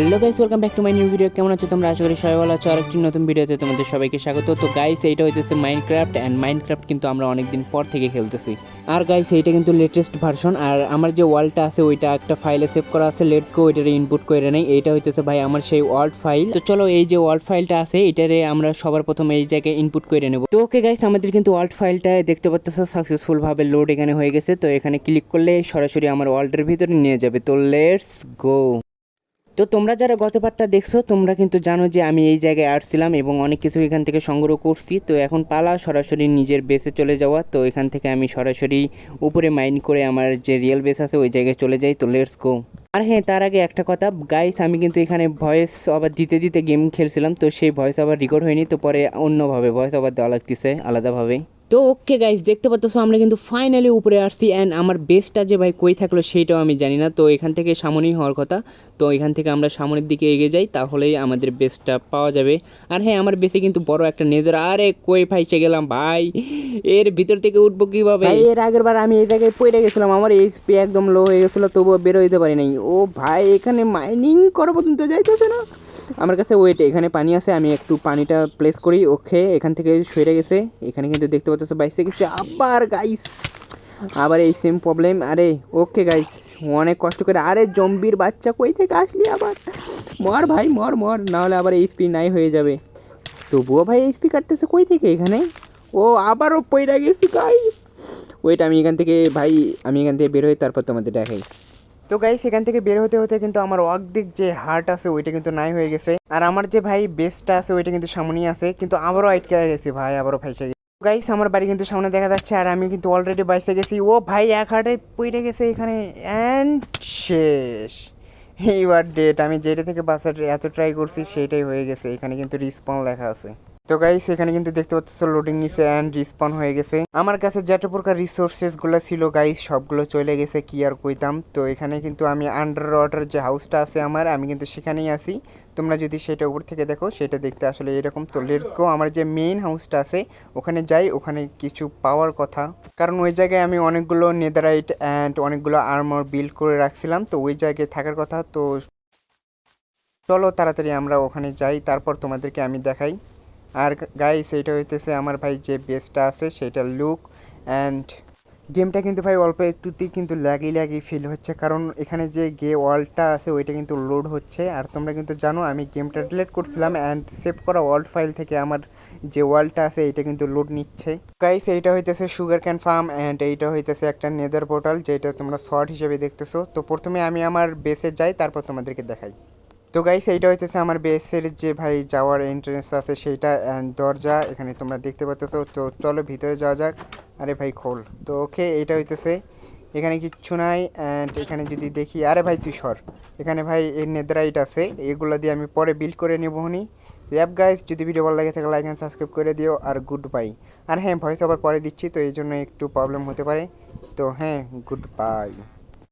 Hello guys, welcome back to my new video. কেমন আছো তোমরা? আশা করি সবাই ভালো আছো। আরেকটি নতুন ভিডিওতে তোমাদের সবাইকে স্বাগত। তো গাইস, এইটা হচ্ছে মাইনক্রাফট অ্যান্ড মাইনক্রাফট কিন্তু আমরা অনেকদিন পর থেকে খেলতেছি। আর গাইস, এইটা কিন্তু লেটেস্ট ভার্সন। আর আমার যে ওয়ালটা আছে ওইটা একটা ফাইলে সেভ করা আছে। লেটস গো ওইটারে ইনপুট করে নেই। এইটা হইতেছে ভাই আমার সেই ওয়ার্ল্ড ফাইল। তো চলো, এই যে ওয়ার্ল্ড ফাইলটা আছে এটারে আমরা সবার প্রথম এই জায়গায় ইনপুট করে নেব। তো ওকে গাইস, আমাদের কিন্তু ওয়ার্ল্ড ফাইলটা দেখতে পাচ্ছ সাকসেসফুল ভাবে লোড এখানে হয়ে গেছে। তো এখানে ক্লিক করলে সরাসরি আমার ওয়ার্ল্ডের ভিতরে নিয়ে যাবে। তো লেটস গো। তো তোমরা যারা গত পার্টটা দেখছো তোমরা কিন্তু জানো যে আমি এই জায়গায় আসছিলাম এবং অনেক কিছু এখান থেকে সংগ্রহ করছি। তো এখন পালা সরাসরি নিজের বেসে চলে যাওয়া। তো এখান থেকে আমি সরাসরি উপরে মাইন করে আমার যে রিয়েল বেস আছে ওই জায়গায় চলে যাই। তো লেটস গো। আর হ্যাঁ, তার আগে একটা কথা গাইস, আমি কিন্তু এখানে ভয়েস ওভার দিতে দিতে গেম খেলছিলাম। তো সেই ভয়েস ওভার রেকর্ড হয়নি, তো পরে অন্যভাবে ভয়েস ওভার দেওয়া লাগতেছে আলাদাভাবে। তো ওকে গাইস, দেখতে পাচ্ছ আমরা কিন্তু ফাইনালি উপরে আসছি। অ্যান্ড আমার বেসটা যে ভাই কই থাকলো সেইটাও আমি জানি না। তো এখান থেকে সামনেই হওয়ার কথা। তো এখান থেকে আমরা সামনের দিকে এগিয়ে যাই, তাহলেই আমাদের বেসটা পাওয়া যাবে। আর হ্যাঁ, আমার বেসে কিন্তু বড় একটা নেজার। আরে কই ফাইসে গেলাম ভাই, এর ভিতর থেকে উঠবো কিভাবে? এর আগের বার আমি এই জায়গায় পড়ে গেছিলাম, আমার এইচপি একদম লো হয়ে গেছিলো, তবুও বের হইতে পারি নাই। ও ভাই, এখানে মাইনিং করা পর্যন্ত যাইতেছে না। আমার কাছে ওয়েট, এখানে পানি আছে, আমি একটু পানিটা প্লেস করি। ওকে, এখান থেকে সরে গেছে। এখানে কিন্তু দেখতে পাচ্ছ বাইসে গেছে আবার গাইস, আবার এই সেম প্রবলেম। আরে ওকে গাইস, অনেক কষ্ট করে। আরে জম্বির বাচ্চা কই থেকে আসলি আবার? মর ভাই মর মর, নাহলে আবার এইচপি নাই হয়ে যাবে। তবুও ভাই এইচপি কাটতেছে কই থেকে এখানে? ও আবারও পইরা গেছি গাইস। ওয়েট, আমি এখান থেকে বের হই, তারপর তোমাদের দেখাই। তো গাইস, এখান থেকে বের হতে হতে কিন্তু আমার অর্ধেক যে হার্ট আছে ওইটা কিন্তু নাই হয়ে গেছে। আর আমার যে ভাই বেসটা আছে ওইটা কিন্তু সামনেই আছে, কিন্তু আবারও আটকে গেছি ভাই, আবারও ফাইসে গেছি। গাইস, আমার বাড়ি কিন্তু সামনে দেখা যাচ্ছে, আর আমি কিন্তু অলরেডি বাইসে গেছি। ও ভাই, এক হার্টে পড়ে গেছে এখানে। অ্যান্ড শেষ। এইবার ডেট, আমি যেটা থেকে বাসার এত ট্রাই করছি সেইটাই হয়ে গেছে। এখানে কিন্তু রিসপন লেখা আছে। তো গাইস, এখানে কিন্তু দেখতে পাচ্ছ লোডিং নিচে অ্যান্ড রিসপন হয়ে গেছে। আমার কাছে যত প্রকার রিসোর্সেসগুলো ছিল গাইস সবগুলো চলে গেছে, কি আর কইতাম। তো এখানে কিন্তু আমি আন্ডার ওয়াটার যে হাউসটা আছে আমার, আমি কিন্তু সেখানেই আছি। তোমরা যদি সেটা উপর থেকে দেখো সেটা দেখতে আসলে এরকম। তো লেটস গো, আমার যে মেইন হাউসটা আছে ওখানে যাই। ওখানে কিছু পাওয়ার কথা, কারণ ওই জায়গায় আমি অনেকগুলো নেদারাইট অ্যান্ড অনেকগুলো আর্মর বিল্ড করে রাখছিলাম। তো ওই জায়গায় থাকার কথা। তো চলো তাড়াতাড়ি আমরা ওখানে যাই, তারপর তোমাদেরকে আমি দেখাই। আর গাইস, এইটা হইতেছে আমার ভাই যে বেসটা আছে সেটা লুক। অ্যান্ড গেমটা কিন্তু ভাই অল্প একটুতেই কিন্তু ল্যাগি ফিল হচ্ছে, কারণ এখানে যে ওয়ার্ল্ডটা আছে ওইটা কিন্তু লোড হচ্ছে। আর তোমরা কিন্তু জানো আমি গেমটা ডিলিট করছিলাম, অ্যান্ড সেভ করা ওয়ার্ল্ড ফাইল থেকে আমার যে ওয়ার্ল্ডটা আছে এটা কিন্তু লোড নিচ্ছে। গাইস, এইটা হইতেছে সুগার ক্যান ফার্ম, অ্যান্ড এইটা হইতেছে একটা নেদার পোর্টাল যেটা তোমরা শর্ট হিসেবে দেখতেছো। তো প্রথমে আমি আমার বেসে যাই, তারপর তোমাদেরকে দেখাই। তো গাইস, এইটা হইতেছে আমার বেসের যে ভাই যাওয়ার এন্ট্রেন্স আছে সেইটা অ্যান্ড দরজা এখানে তোমরা দেখতে পাচ্ছ। তো চলো ভিতরে যাওয়া যাক। আরে ভাই খোল। তো ওকে, এইটা হইতেছে, এখানে কিচ্ছু নাই। অ্যান্ড এখানে যদি দেখি, আরে ভাই তুই সর। এখানে ভাই এর নেদারাইট আছে, এগুলো দিয়ে আমি পরে বিল্ড করে নেবো নি। তো অ্যাপ গাইস, যদি ভিডিও ভালো লাগে থাকে লাইক অ্যান্ড সাবস্ক্রাইব করে দিও। আর গুড বাই। আর হ্যাঁ, ভয়েস আবার পরে দিচ্ছি, তো এই জন্য একটু প্রবলেম হতে পারে। তো হ্যাঁ, গুড বাই।